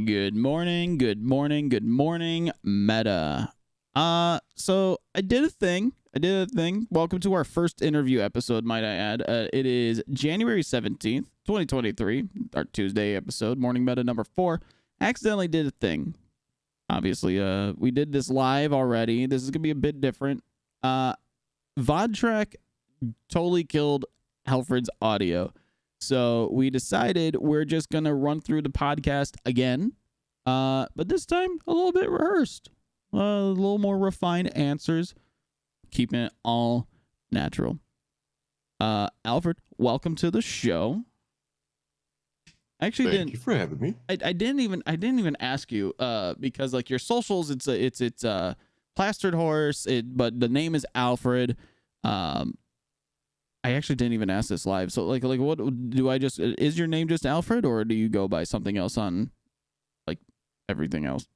Good morning, good morning, good morning, Meta. So I did a thing. Welcome to our first interview episode, might I add. It is January 17th, 2023, our Tuesday episode, Morning Meta number 4. Accidentally did a thing. Obviously, we did this live already. This is gonna be a bit different. VodTrack totally killed Alfred's audio. So we decided we're just going to run through the podcast again, but this time a little bit rehearsed, a little more refined answers, keeping it all natural. Alfred, welcome to the show. Thank you for having me. I didn't even ask you because like your socials, it's plastered horse, but the name is Alfred. I actually didn't even ask this live. So like what do I just, is your name just Alfred, or do you go by something else on like everything else?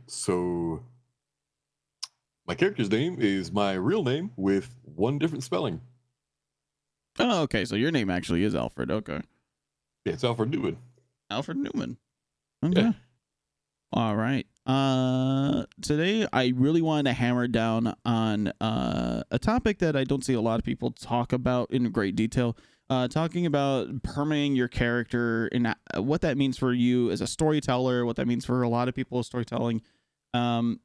So my character's name is my real name with one different spelling. Oh, okay. So your name actually is Alfred. Okay. Yeah, it's Alfred Newman. Alfred Newman. Okay. Yeah. All right. Today I really wanted to hammer down on a topic that I don't see a lot of people talk about in great detail. Talking about permeating your character and what that means for you as a storyteller, what that means for a lot of people storytelling. And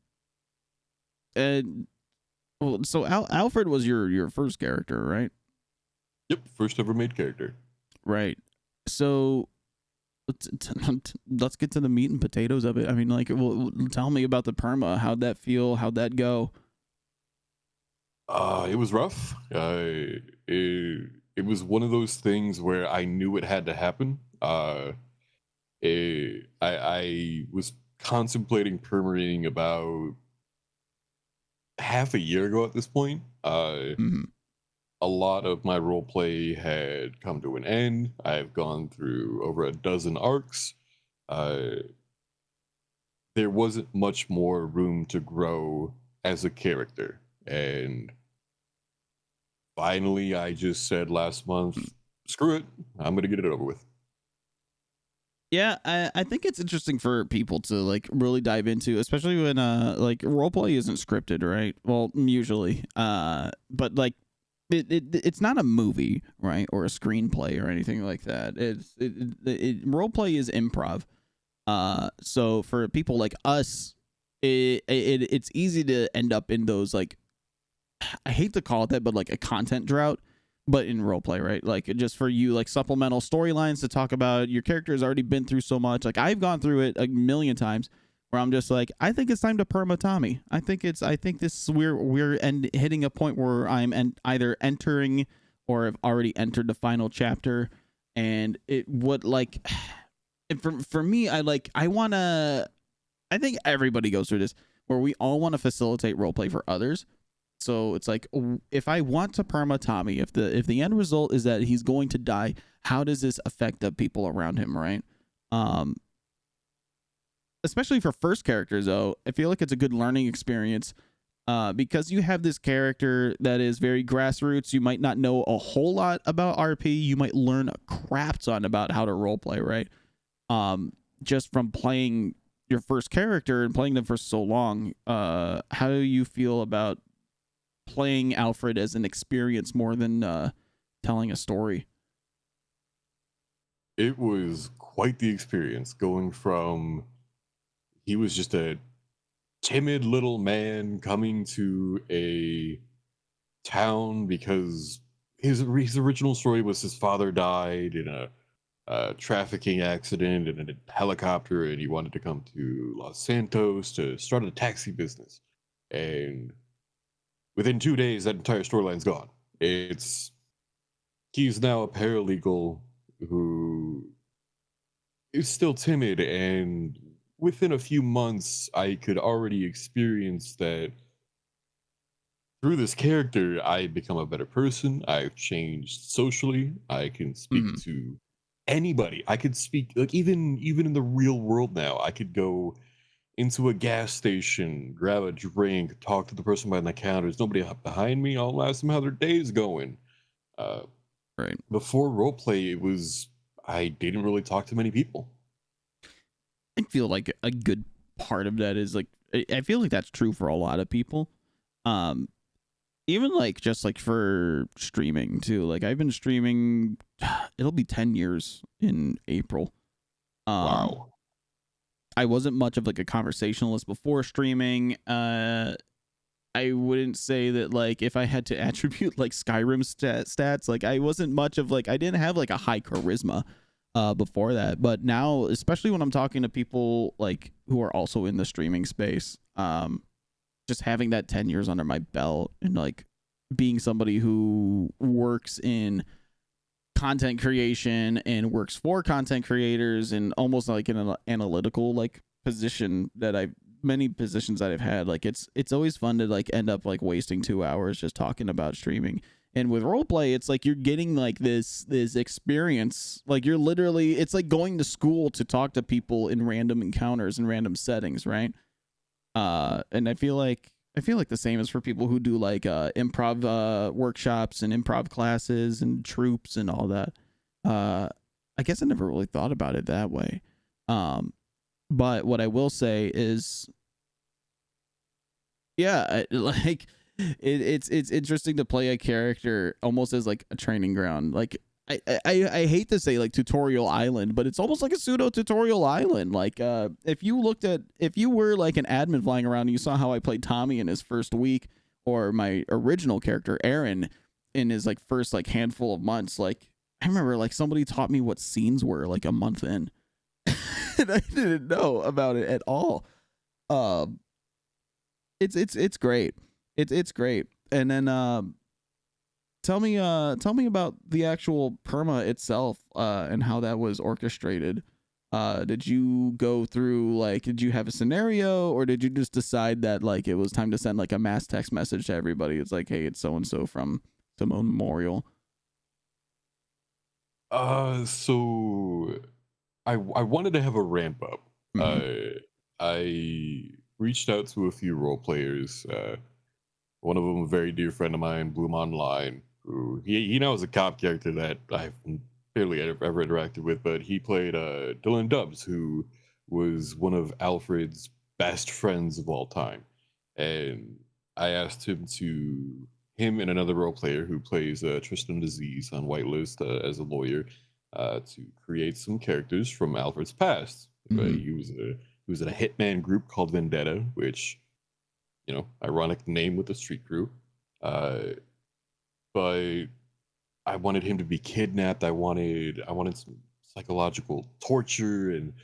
well, so Alfred was your first character, right? Yep, first ever made character. Right. So let's get to the meat and potatoes of it. I mean, like, well, tell me about the perma. How'd that feel? How'd that go? It was rough. It was one of those things where I knew it had to happen. I was contemplating permaing about half a year ago at this point. A lot of my role play had come to an end. I've gone through over a dozen arcs. There wasn't much more room to grow as a character. And finally, I just said last month, screw it. I'm going to get it over with. Yeah, I think it's interesting for people to like really dive into, especially when like roleplay isn't scripted, right? Well, usually. But like it's not a movie, right, or a screenplay or anything like that. Roleplay is improv. So for people like us, it's easy to end up in those, like, I hate to call it that, but like a content drought, but in roleplay, right? Like just for you, like supplemental storylines to talk about. Your character has already been through so much. Like I've gone through it a million times, where I'm just like, I think it's time to perma Tommy. I think this we're hitting a point where I'm either entering or have already entered the final chapter, and it would like, and for me, I think everybody goes through this where we all want to facilitate roleplay for others. So it's like, if I want to perma Tommy, if the end result is that he's going to die, how does this affect the people around him, right? Especially for first characters, though, I feel like it's a good learning experience, because you have this character that is very grassroots. You might not know a whole lot about RP. You might learn a crap ton about how to roleplay, right? Just from playing your first character and playing them for so long. How do you feel about playing Alfred as an experience more than telling a story? It was quite the experience going from, he was just a timid little man coming to a town because his original story was his father died in a trafficking accident in a helicopter, and he wanted to come to Los Santos to start a taxi business. And within 2 days, that entire storyline's gone. He's now a paralegal who is still timid, and within a few months, I could already experience that through this character, I've become a better person. I've changed socially. I can speak to anybody. I could speak, like, even in the real world now. I could go into a gas station, grab a drink, talk to the person behind the counter. There's nobody behind me. I'll ask them how their day's going. Right. Before roleplay, I didn't really talk to many people. feel like a good part of that is like I feel like that's true for a lot of people. Um, even like just like for streaming too. Like I've been streaming. It'll be 10 years in April. Um, Wow. I wasn't much of like a conversationalist before streaming. I wouldn't say that like if I had to attribute like Skyrim stats, like I wasn't much of like I didn't have like a high charisma before that, but now especially when I'm talking to people like who are also in the streaming space, just having that 10 years under my belt and like being somebody who works in content creation and works for content creators and almost like in an analytical like position that I many positions that I've had, like it's always fun to like end up like wasting 2 hours just talking about streaming. And with roleplay, it's like you're getting like this experience. Like you're literally, it's like going to school to talk to people in random encounters and random settings, right? And I feel like the same is for people who do like improv workshops and improv classes and troops and all that. I guess I never really thought about it that way. But what I will say is, yeah, like it's interesting to play a character almost as like a training ground. Like I hate to say like tutorial island, but it's almost like a pseudo tutorial island. Like if you were like an admin flying around and you saw how I played Tommy in his first week, or my original character Aaron in his like first like handful of months, like I remember like somebody taught me what scenes were like a month in. And I didn't know about it at all. Um it's great. It's great. And then tell me about the actual perma itself, and how that was orchestrated. Did you go through like did you have a scenario, or did you just decide that like it was time to send like a mass text message to everybody? It's like, hey, it's so and so from Simone Memorial. So I wanted to have a ramp up. Mm-hmm. I reached out to a few role players. One of them, a very dear friend of mine, Bloom Online, who he now is a cop character that I've barely ever interacted with, but he played Dylan Dubs, who was one of Alfred's best friends of all time. And I asked him and another role player who plays Tristan Disease on Whitelist as a lawyer, to create some characters from Alfred's past. Mm-hmm. He was in a hitman group called Vendetta, which, ironic name with the street crew. Uh, but I wanted him to be kidnapped. I wanted some psychological torture and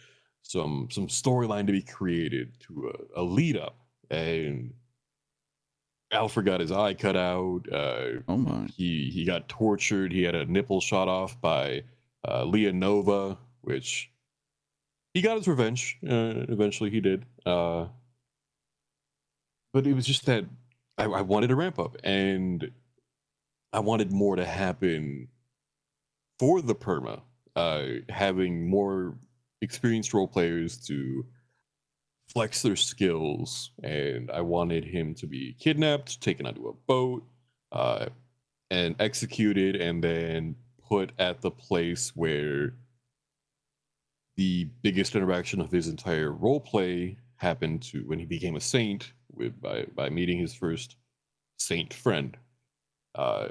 some storyline to be created to a lead up. And Alfred got his eye cut out. Oh my. He got tortured. He had a nipple shot off by Leah Nova, which he got his revenge. Eventually, he did. But it was just that I wanted to ramp up, and I wanted more to happen for the perma. Having more experienced role players to flex their skills, and I wanted him to be kidnapped, taken onto a boat, uh, and executed, and then put at the place where the biggest interaction of his entire role play happened to when he became a saint by meeting his first saint friend. Uh,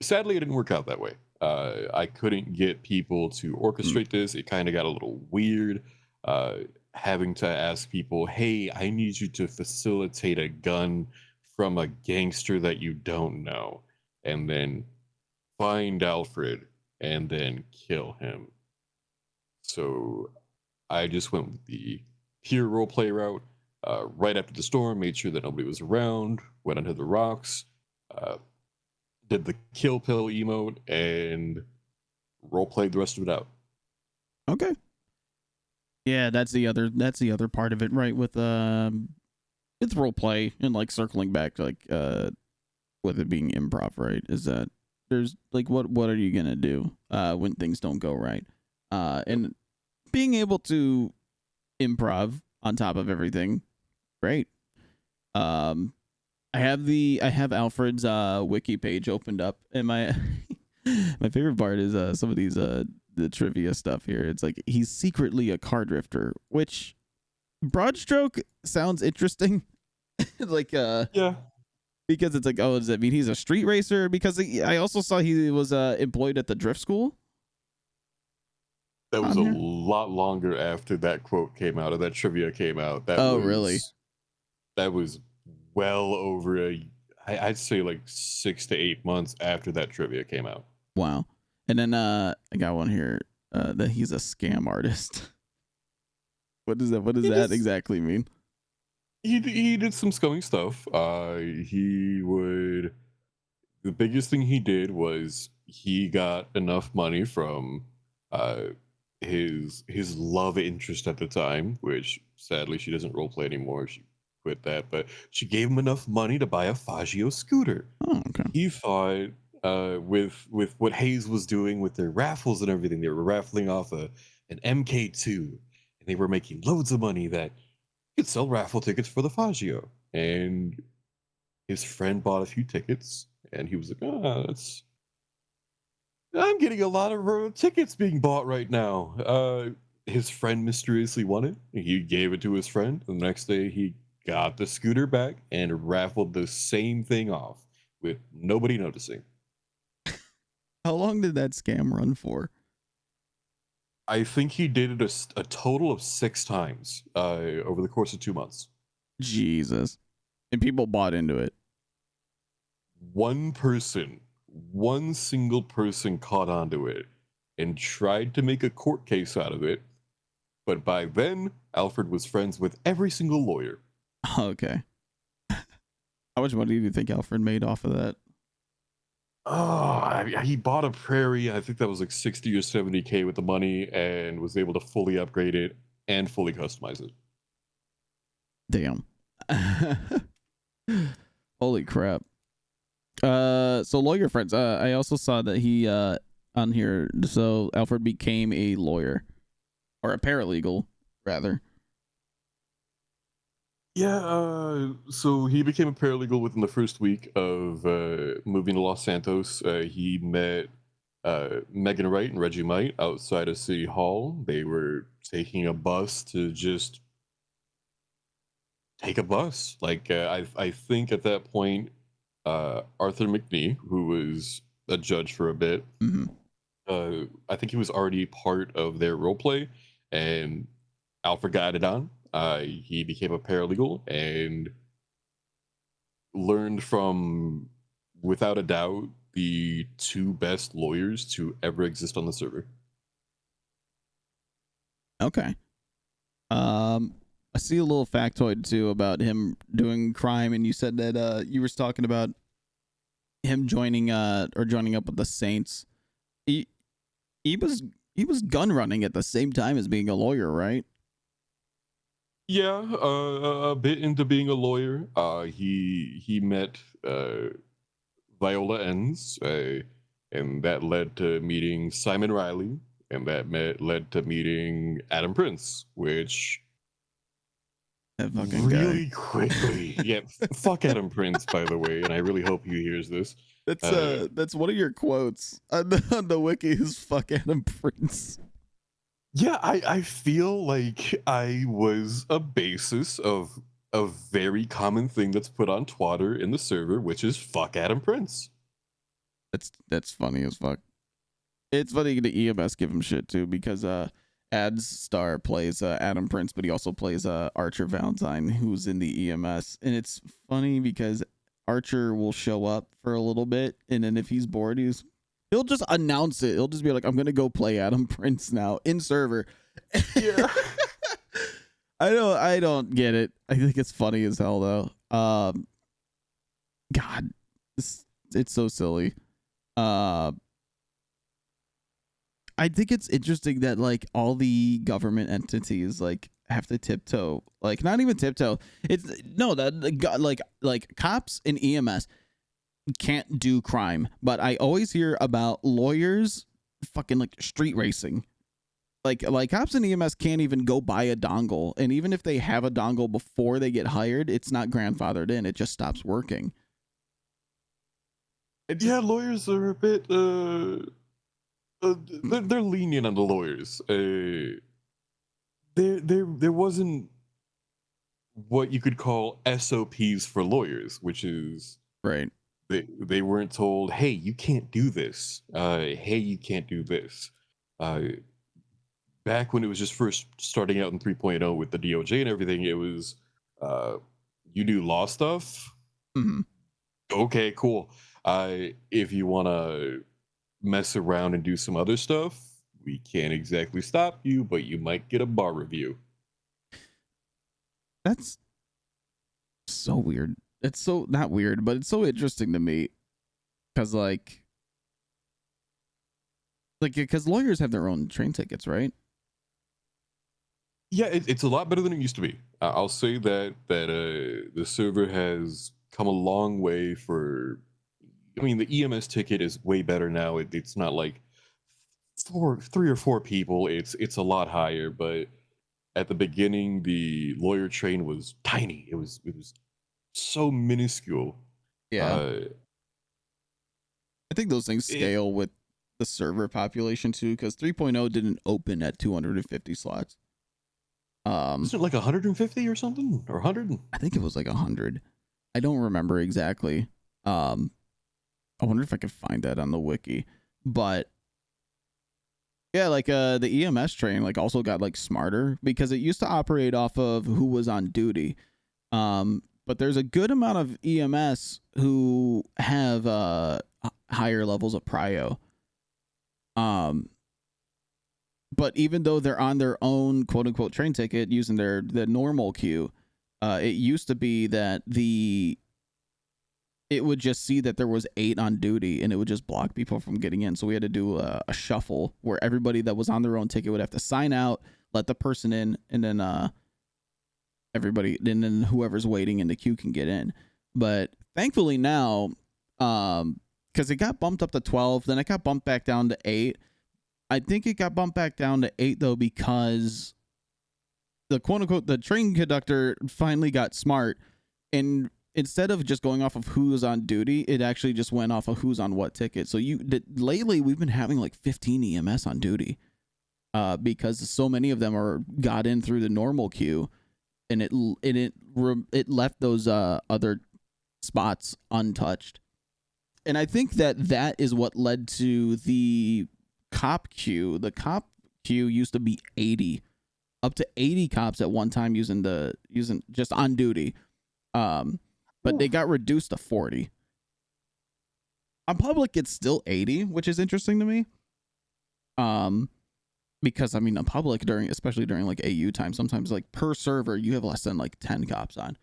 Sadly, it didn't work out that way. I couldn't get people to orchestrate this. It kind of got a little weird. Uh, Having to ask people, hey, I need you to facilitate a gun from a gangster that you don't know, and then find Alfred and then kill him. So I just went with the pure roleplay route. Right after the storm, made sure that nobody was around, went under the rocks, uh, did the kill pill emote, and role played the rest of it out. Okay. Yeah, that's the other part of it, right? With role play and like circling back to like with it being improv, right? Is that there's like what are you gonna do when things don't go right? Yep. And being able to improv on top of everything, great. Um, I have Alfred's wiki page opened up, and my my favorite part is some of these the trivia stuff here. It's like he's secretly a car drifter, which broad stroke sounds interesting. like Yeah, because it's like, oh, does that mean he's a street racer? Because I also saw he was employed at the drift school that was on a here. lot longer after that quote came out or that trivia came out. Oh, really? That was well over I'd say like 6 to 8 months after that trivia came out. Wow. And then I got one here that he's a scam artist. What does that? What does He that just exactly mean? he did some scummy stuff. He would the biggest thing he did was he got enough money from uh his love interest at the time, which sadly she doesn't role play anymore. She quit that, but she gave him enough money to buy a Faggio scooter. Oh, okay. He thought with what Hayes was doing with their raffles and everything, they were raffling off an MK2 and they were making loads of money that you could sell raffle tickets for the Faggio. And his friend bought a few tickets and he was like, that's I'm getting a lot of tickets being bought right now. His friend mysteriously won it. He gave it to his friend. The next day, he got the scooter back and raffled the same thing off with nobody noticing. How long did that scam run for? I think he did it a total of 6 times over the course of 2 months. Jesus. And people bought into it. One person, one single person caught onto it and tried to make a court case out of it. But by then, Alfred was friends with every single lawyer. Okay. How much money do you think Alfred made off of that? Oh, he bought a prairie. I think that was like 60 or 70K with the money and was able to fully upgrade it and fully customize it. Damn. Holy crap. So lawyer friends. I also saw that he on here. So Alfred became a lawyer or a paralegal, rather. Yeah, so he became a paralegal within the first week of moving to Los Santos. He met Megan Wright and Reggie Might outside of City Hall. They were taking a bus to just take a bus. Like I think at that point, Arthur McNee, who was a judge for a bit, Mm-hmm. I think he was already part of their role play, and Alfred got it on. He became a paralegal and learned from, without a doubt, the two best lawyers to ever exist on the server. Okay. I see a little factoid too about him doing crime, and you said that you were talking about him joining up with the Saints. He he was he was gun running at the same time as being a lawyer, right? Yeah, a bit into being a lawyer. He met Viola Enns, and that led to meeting Simon Riley, and led to meeting Adam Prince, which That fucking guy. really quickly, yeah, fuck Adam Prince, by the way, and I really hope he hears this. That's one of your quotes on the wiki is "fuck Adam Prince." Yeah, I feel like I was a basis of a very common thing that's put on Twitter in the server, which is fuck Adam Prince. That's funny as fuck. It's funny the EMS give him shit too because Ads Star plays Adam Prince, but he also plays Archer Valentine, who's in the EMS, and it's funny because Archer will show up for a little bit, and then if he's bored, he'll just announce it. He'll just be like, "I'm gonna go play Adam Prince now in server." Yeah. I don't get it. I think it's funny as hell though. God, it's so silly. Uh, I think it's interesting that like all the government entities like have to tiptoe, like not even tiptoe. It's no that like cops and EMS can't do crime, but I always hear about lawyers fucking like street racing. Like cops and EMS can't even go buy a dongle, and even if they have a dongle before they get hired, it's not grandfathered in. It just stops working. Yeah, lawyers are a bit they're lenient on the lawyers. There wasn't what you could call SOPs for lawyers, which is Right. they weren't told, "Hey, you can't do this. Hey, you can't do this." Uh, Back when it was just first starting out in 3.0 with the DOJ and everything, it was, uh, "You do law stuff? Hmm. Okay, cool. If you wanna mess around and do some other stuff, we can't exactly stop you, but you might get a bar review." That's so weird. It's so not weird, but it's so interesting to me because because lawyers have their own train tickets, right? Yeah, it's a lot better than it used to be. I'll say the server has come a long way for. I mean, the EMS ticket is way better now. It's not like three or four people. It's a lot higher. But at the beginning, the lawyer train was tiny. It was so minuscule. Yeah. Uh, I think those things it scale with the server population too, because 3.0 didn't open at 250 slots. wasn't it like 150 or something or 100. I think it was like 100. I don't remember exactly. Um, I wonder if I could find that on the wiki. But yeah, the EMS train also got smarter because it used to operate off of who was on duty. But there's a good amount of EMS who have higher levels of prio. Um, but even though they're on their own quote unquote train ticket using the normal queue, it used to be that it would just see that there was 8 on duty and it would just block people from getting in. So we had to do a shuffle where everybody that was on their own ticket would have to sign out, let the person in, and then then whoever's waiting in the queue can get in. But thankfully now, because it got bumped up to 12, then it got bumped back down to 8. I think it got bumped back down to 8 though because the quote unquote the train conductor finally got smart, and instead of just going off of who's on duty, it actually just went off of who's on what ticket. So lately we've been having like 15 EMS on duty, because so many of them got in through the normal queue, and it left those other spots untouched. And I think that is what led to the cop queue. The cop queue used to be 80, up to 80 cops at one time using just on duty. But they got reduced to 40. On public, it's still 80, which is interesting to me. Because I mean, on public especially during like AU time, sometimes like per server you have less than like 10 cops on.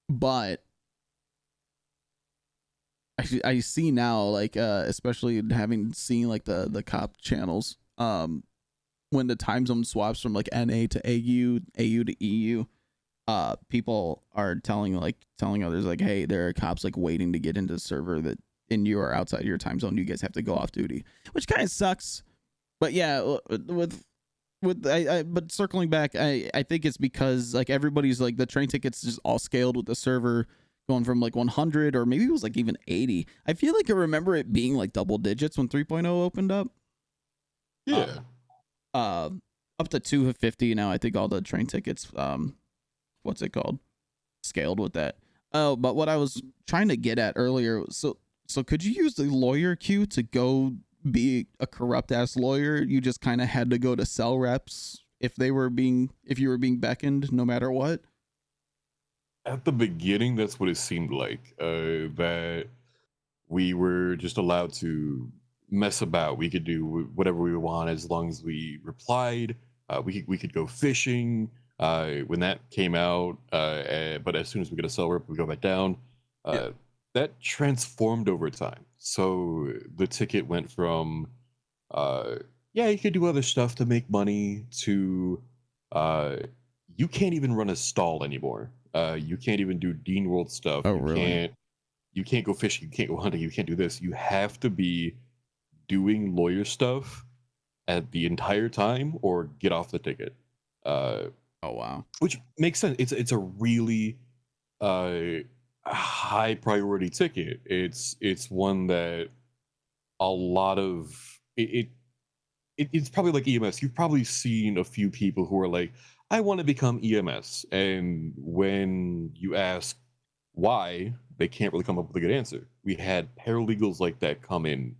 But I see now especially having seen like the cop channels, when the time zone swaps from like NA to AU to EU, people are telling others like, hey, there are cops like waiting to get into the server that and you are outside your time zone, you guys have to go off duty, which kind of sucks. But yeah, but circling back, I think it's because like everybody's like the train tickets just all scaled with the server going from like 100, or maybe it was like even 80. I feel like I remember it being like double digits when 3.0 opened up. Yeah. uh Up to 250 now. I think all the train tickets, what's it called, scaled with that. Oh, but what I was trying to get at earlier, so could you use the lawyer queue to go be a corrupt ass lawyer? You just kind of had to go to cell reps if you were being beckoned no matter what. At the beginning, that's what it seemed like. That we were just allowed to mess about. We could do whatever we want as long as we replied. We could go fishing. When that came out, but as soon as we get a cell rep, we go back down. Yeah. Uh, that transformed over time. So the ticket went from, uh, yeah, you could do other stuff to make money, to uh, you can't even run a stall anymore. You can't even do Dean World stuff. Oh, You really? can't you can't go fishing, you can't go hunting, you can't do this. You have to be doing lawyer stuff at the entire time or get off the ticket. Uh, Oh, wow. which makes sense. It's a really uh high priority ticket. It's one that a lot of it's probably like EMS. You've probably seen a few people who are like, I want to become EMS. And when you ask why, they can't really come up with a good answer. We had paralegals like that come in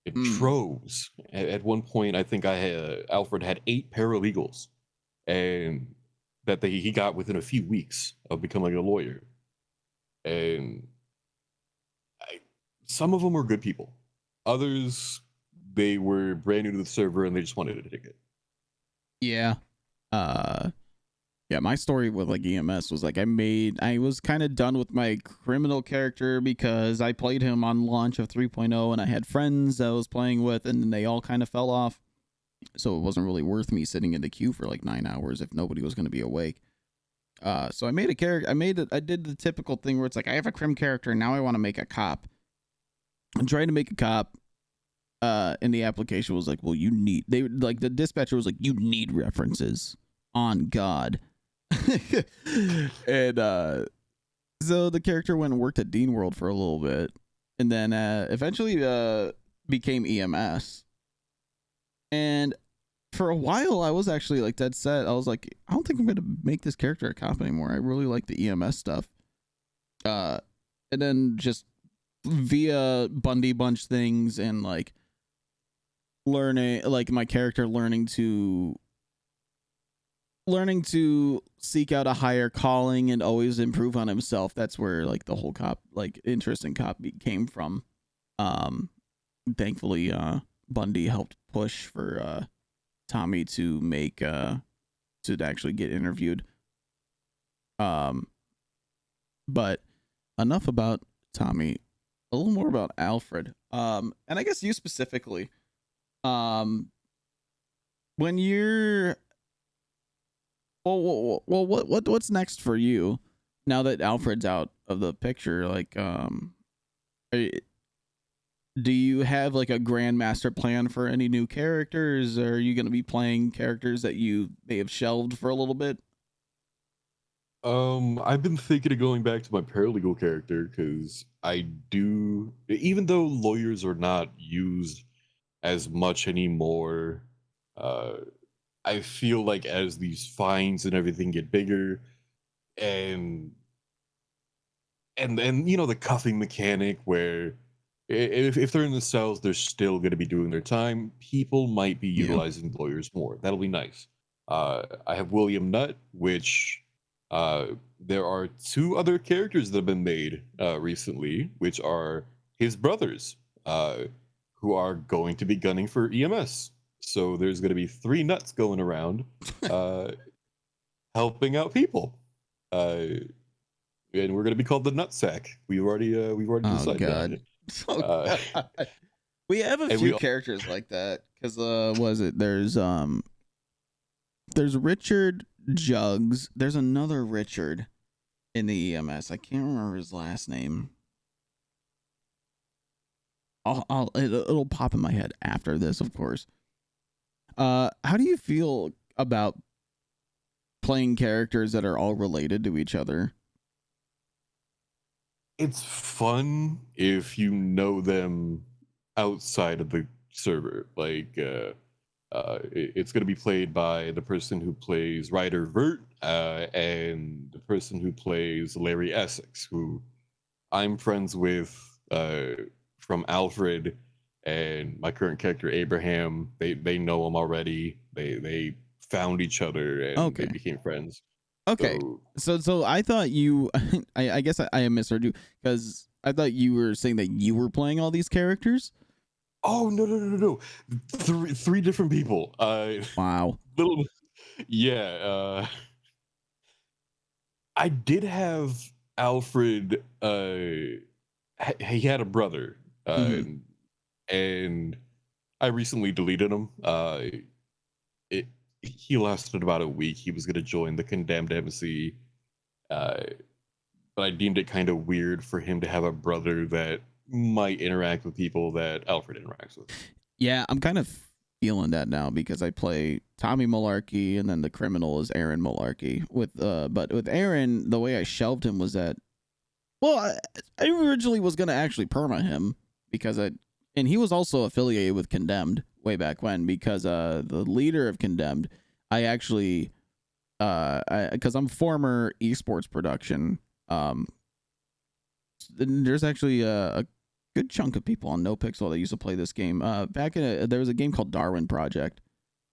Mm. troves. At one point, I think I had Alfred had 8 paralegals, and that he got within a few weeks of becoming a lawyer. And I, some of them were good people. Others, they were brand new to the server and they just wanted a ticket. Yeah. Uh, yeah, my story with like EMS was like I was kind of done with my criminal character because I played him on launch of 3.0 and I had friends I was playing with and then they all kind of fell off. So it wasn't really worth me sitting in the queue for like 9 hours if nobody was going to be awake. So I made a character. I did the typical thing where it's like I have a crim character and now I want to make a cop. I'm trying to make a cop. And the application was like, well, you need the dispatcher was like, you need references on God. And so the character went and worked at Dean World for a little bit, and then eventually became EMS. And for a while, I was actually like dead set. I was like, I don't think I'm gonna make this character a cop anymore. I really like the EMS stuff. And then just via Bundy Bunch things and like learning, like my character learning to seek out a higher calling and always improve on himself. That's where like the whole cop like interest in cop came from. um Thankfully Bundy helped push for Tommy to make to actually get interviewed. um but enough about Tommy, a little more about Alfred. And I guess you specifically, um when you're what's next for you now that Alfred's out of the picture? Like, are- do you have like a grand master plan for any new characters? Or are you going to be playing characters that you may have shelved for a little bit? I've been thinking of going back to my paralegal character because I do, even though lawyers are not used as much anymore, uh, I feel like as these fines and everything get bigger, and and the cuffing mechanic where if they're in the cells, they're still going to be doing their time. People might be Yeah. utilizing lawyers more. That'll be nice. I have William Nutt, which uh, there are 2 other characters that have been made recently, which are his brothers, who are going to be gunning for EMS. So there's going to be 3 nuts going around, uh, helping out people. Uh, and we're gonna be called the Nutsack. We've already Oh decided God. that. Oh Uh, God. We have a and few we characters like that because was it there's Richard Jugs. There's another Richard in the EMS. I can't remember his last name. It'll pop in my head after this, of course. How do you feel about playing characters that are all related to each other? it's fun if you know them outside of the server. Like it's gonna be played by the person who plays Ryder Vert, and the person who plays Larry Essex, who I'm friends with from Alfred, and my current character Abraham. They know him already. They found each other and they Okay. became friends. Okay. So So I thought you I guess I misheard you because I thought you were saying that you were playing all these characters. oh no. Three different people. Wow. Little yeah. I did have Alfred. He had a brother, Hmm. and I recently deleted him. It he lasted about a week. He was going to join the condemned embassy, uh, but I deemed it kind of weird for him to have a brother that might interact with people that Alfred interacts with. Yeah, I'm kind of feeling that now because I play Tommy Malarkey and then the criminal is Aaron Malarkey. But with Aaron, the way I shelved him was that, well, I originally was gonna actually perma him because and he was also affiliated with Condemned way back when, because the leader of Condemned, I actually because I'm former esports production, there's actually a good chunk of people on NoPixel that used to play this game. Back in there was a game called Darwin Project.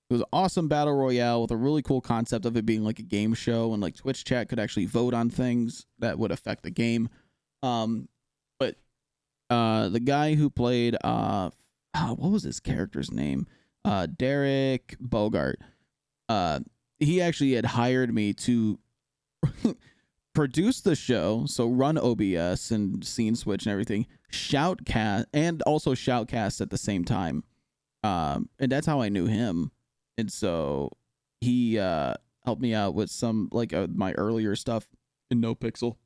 It was an awesome battle royale with a really cool concept of it being like a game show, and like Twitch chat could actually vote on things that would affect the game. But the guy who played what was his character's name? Derek Bogart. He actually had hired me to produce the show, so run OBS and scene switch and everything, shoutcast, and also shoutcast at the same time. And that's how I knew him. And so he helped me out with some like my earlier stuff in NoPixel,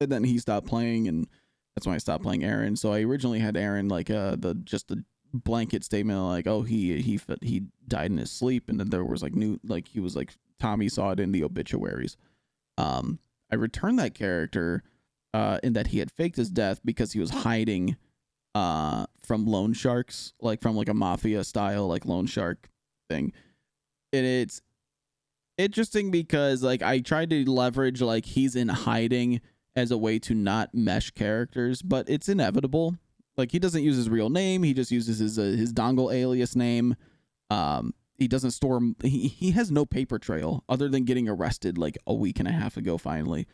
and then he stopped playing, and that's when I stopped playing Aaron. So I originally had Aaron like the blanket statement like, oh, he died in his sleep, and then there was like he was like Tommy saw it in the obituaries. I returned that character in that he had faked his death because he was hiding from loan sharks, like from like a mafia style like loan shark thing. And it's interesting because like I tried to leverage like he's in hiding as a way to not mesh characters, but it's inevitable. Like he doesn't use his real name, he just uses his dongle alias name. He doesn't store, he has no paper trail other than getting arrested like a week and a half ago finally.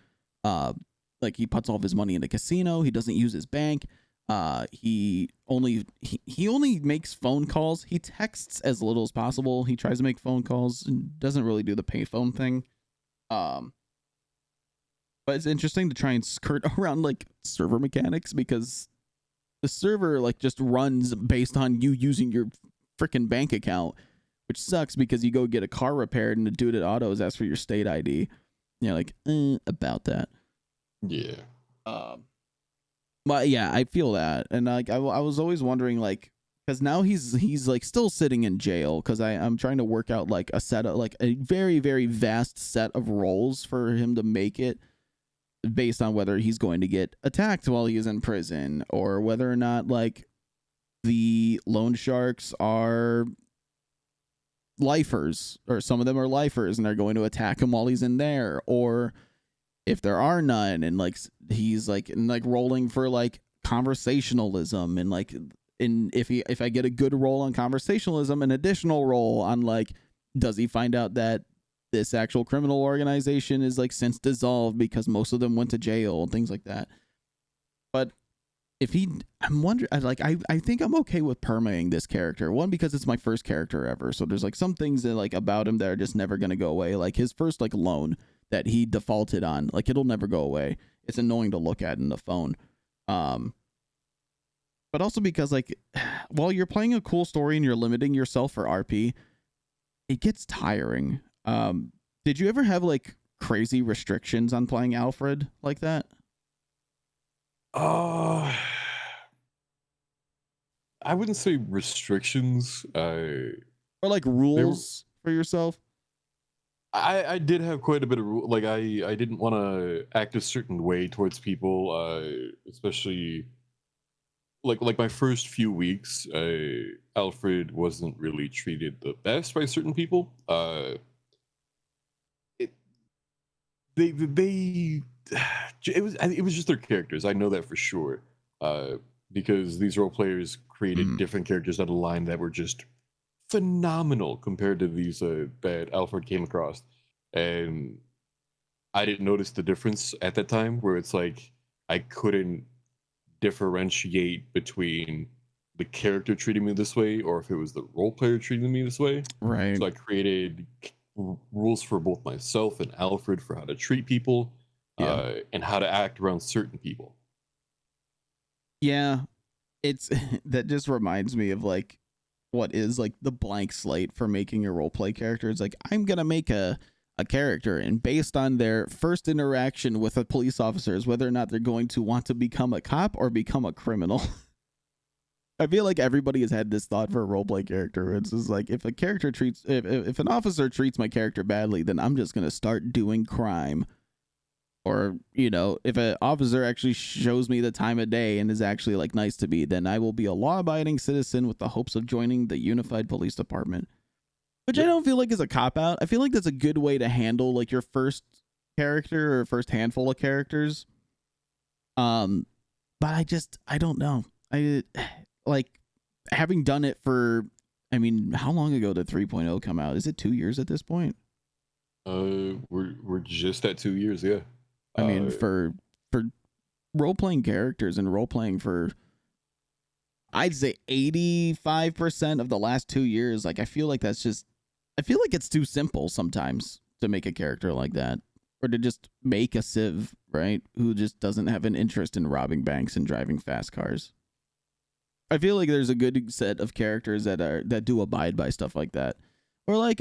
Like he puts all of his money in a casino, he doesn't use his bank. He only makes phone calls. He texts as little as possible. He tries to make phone calls and doesn't really do the payphone thing. But it's interesting to try and skirt around like server mechanics, because the server like just runs based on you using your freaking bank account, which sucks because you go get a car repaired and the dude at autos asks for your state ID. You're like, about that. Yeah. But yeah, I feel that, and like I was always wondering, like, because now he's like still sitting in jail, because I'm trying to work out like a set of like a very very vast set of roles for him to make it based on whether he's going to get attacked while he is in prison, or whether or not like the loan sharks are lifers, or some of them are lifers and they're going to attack him while he's in there, or if there are none, and like he's like rolling for like conversationalism, and like if I get a good roll on conversationalism, an additional roll on like, does he find out that this actual criminal organization is like since dissolved because most of them went to jail and things like that. But if I'm wondering, I think I'm okay with permaing this character. One, because it's my first character ever, so there's like some things that like about him that are just never gonna go away. Like his first like loan that he defaulted on, like it'll never go away. It's annoying to look at in the phone. But also because like while you're playing a cool story and you're limiting yourself for RP, it gets tiring. Did you ever have like crazy restrictions on playing Alfred like that? I wouldn't say restrictions. Or like There, rules for yourself? I did have quite a bit of like I didn't want to act a certain way towards people, especially like my first few weeks. Alfred wasn't really treated the best by certain people. It, they it was just their characters. I know that for sure. Because these role players created different characters out of line that were just phenomenal compared to these that Alfred came across, and I didn't notice the difference at that time. Where it's like I couldn't differentiate between the character treating me this way or if it was the role player treating me this way. Right. So I created rules for both myself and Alfred for how to treat people, and how to act around certain people. Yeah. It's that just reminds me of like what is like the blank slate for making a role play character. It's like, I'm gonna make a character, and based on their first interaction with a police officer is whether or not they're going to want to become a cop or become a criminal. I feel like everybody has had this thought for a roleplay character. It's just like, if a character treats, if an officer treats my character badly, then I'm just gonna start doing crime. Or, you know, if an officer actually shows me the time of day and is actually like nice to me, then I will be a law-abiding citizen with the hopes of joining the unified police department. Which I Yep. don't feel like is a cop out. I feel like that's a good way to handle like your first character or first handful of characters. Um, but I don't know. I like having done it for. I mean, how long ago did 3.0 come out? Is it 2 years at this point? We're just at 2 years, yeah. I mean, Uh, for role playing characters and role playing for, I'd say 85% of the last 2 years. Like, I feel like that's just. I feel like it's too simple sometimes to make a character like that, or to just make a civ, right? Who just doesn't have an interest in robbing banks and driving fast cars. I feel like there's a good set of characters that do abide by stuff like that, or like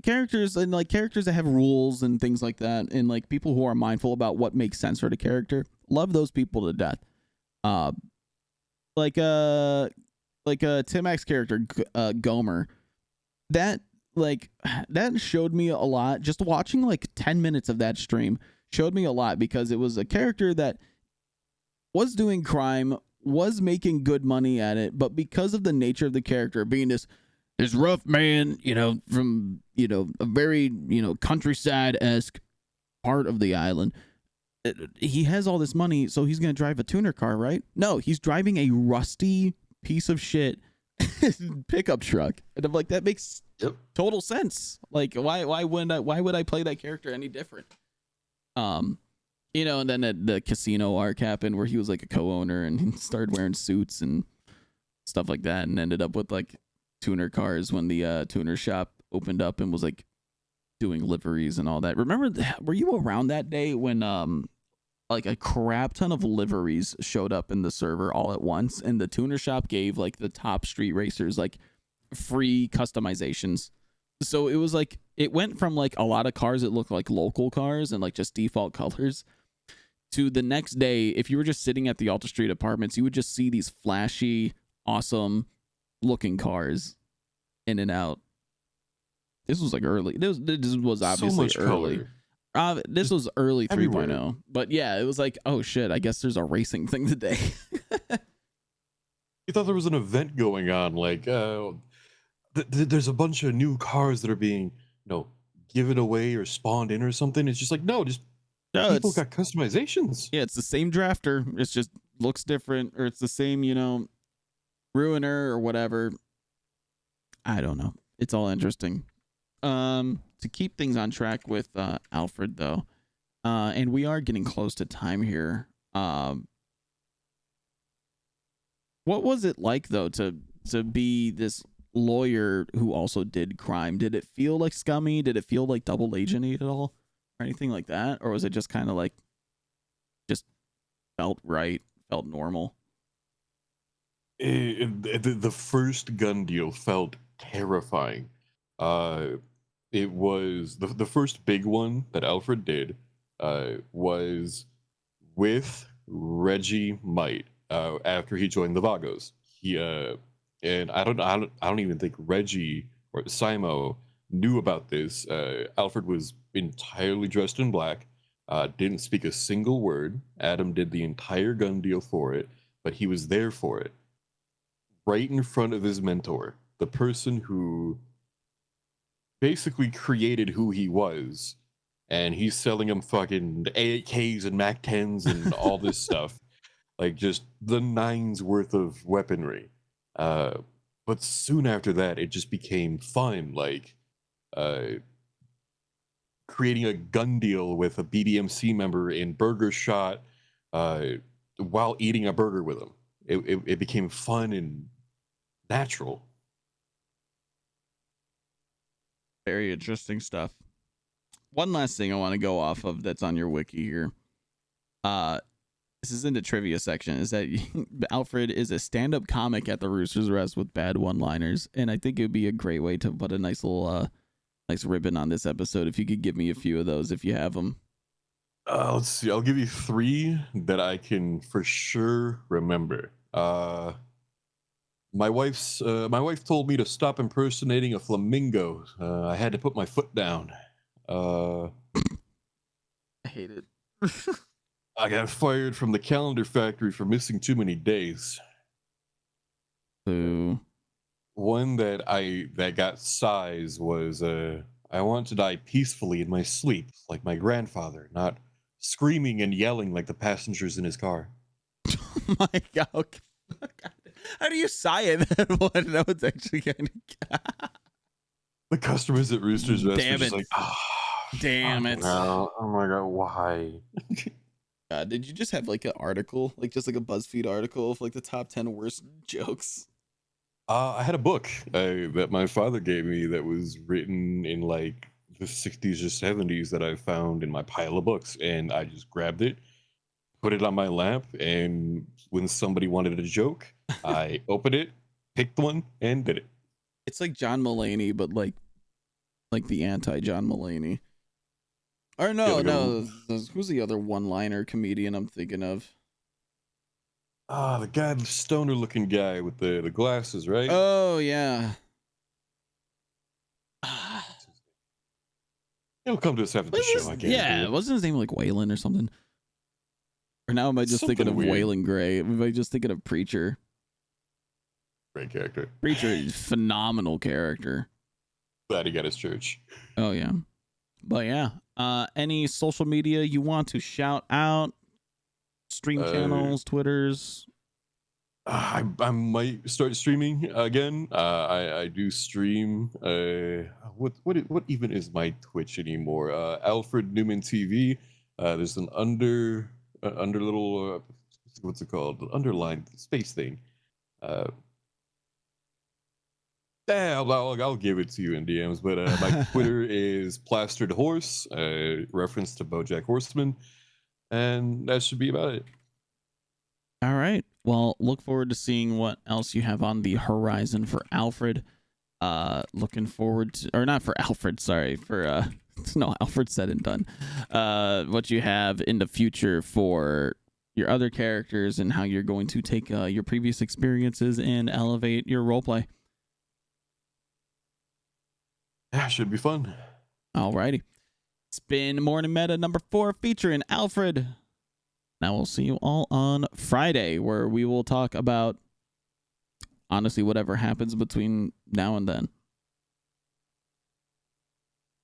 characters and like characters that have rules and things like that, and like people who are mindful about what makes sense for the character. Love those people to death. Uh, like uh, Timac's character Gomer. That like that showed me a lot. Just watching like 10 minutes of that stream showed me a lot because it was a character that was doing crime, was making good money at it, but because of the nature of the character being this rough man, you know, from, you know, a very, you know, countryside-esque part of the island, he has all this money, so he's going to drive a tuner car, right? No, he's driving a rusty piece of shit pickup truck. And I'm like, that makes yep. total sense. Like, why would I play that character any different? You know, and then the casino arc happened where he was like a co-owner and he started wearing suits and stuff like that, and ended up with like tuner cars when the tuner shop opened up and was like doing liveries and all that. Remember, were you around that day when like a crap ton of liveries showed up in the server all at once, and the tuner shop gave like the top street racers like free customizations? So it was like it went from like a lot of cars that looked like local cars and like just default colors, to the next day, if you were just sitting at the Alta Street Apartments, you would just see these flashy, awesome looking cars in and out. This was like early. This was So obviously much early. color. This was early Everywhere. 3.0. But yeah, it was like, oh shit, I guess there's a racing thing today. You thought there was an event going on, like there's a bunch of new cars that are being, given away or spawned in or something. It's just like, no, just No, people it's got customizations. yeah, it's the same drafter. It's just looks different, or it's the same, you know, ruiner or whatever. I don't know. It's all interesting. To keep things on track with Alfred though, and we are getting close to time here. What was it like though to be this lawyer who also did crime? Did it feel like scummy? Did it feel like double agenty at all, or anything like that, or was it just kind of like just felt right, felt normal? The first gun deal felt terrifying. Uh, it was the first big one that Alfred did. Was with Reggie Might after he joined the Vagos. He and I don't even think Reggie or Simo knew about this. Alfred was entirely dressed in black, didn't speak a single word. Adam did the entire gun deal for it, but he was there for it, right in front of his mentor, the person who basically created who he was, and he's selling him fucking AKs and Mac 10s and all this stuff, like just the nines worth of weaponry. Uh, but soon after that, it just became fun, like uh, creating a gun deal with a BDMC member in Burger Shot uh, while eating a burger with him. It became fun and natural. Very interesting stuff. One last thing I want to go off of that's on your wiki here. This is in the trivia section. Is that Alfred is a stand-up comic at the Rooster's Rest with bad one-liners, and I think it would be a great way to put a nice little nice ribbon on this episode if you could give me a few of those if you have them. Let's see. I'll give you three that I can for sure remember. My wife told me to stop impersonating a flamingo. I had to put my foot down. Uh, hate it. I got fired from the calendar factory for missing too many days. Boo. One that got size was I want to die peacefully in my sleep, like my grandfather, not screaming and yelling like the passengers in his car. Oh my god. Okay. How do you sigh it? That one? That was actually kind of. The customers at Rooster's Rest were Damn just it. like, Damn it. no. Oh my god, why? Did you just have like an article, like just like a BuzzFeed article of like the top 10 worst jokes? I had a book that my father gave me that was written in like the 60s or 70s that I found in my pile of books, and I just grabbed it, put it on my lap, and when somebody wanted a joke, I opened it, picked one, and did it. It's like John Mulaney, but like the anti John Mulaney. Or no, who's the other one-liner comedian I'm thinking of? The guy, the stoner-looking guy with the glasses, right? Oh yeah. He'll come to us after the show. I can't. Wasn't his name like Waylon or something? Or now am I just thinking of Waylon Gray? Am I just thinking of Preacher? Great character. Preacher is phenomenal character. Glad he got his church. Oh yeah. But yeah. Any social media you want to shout out? Stream channels, Twitters. I might start streaming again. I do stream. What even is my Twitch anymore? Alfred Newman TV. There's an under little what's it called? Underlined space thing. I'll give it to you in DMs. But my Twitter is Plastered Horse, reference to BoJack Horseman, and that should be about it. All right. Well, look forward to seeing what else you have on the horizon for Alfred. Looking forward to, or not for Alfred, sorry, for no, Alfred said and done. What you have in the future for your other characters and how you're going to take your previous experiences and elevate your roleplay. Yeah, should be fun. Alrighty. It's been Morning Meta number 4 featuring Alfred. Now we'll see you all on Friday, where we will talk about honestly whatever happens between now and then.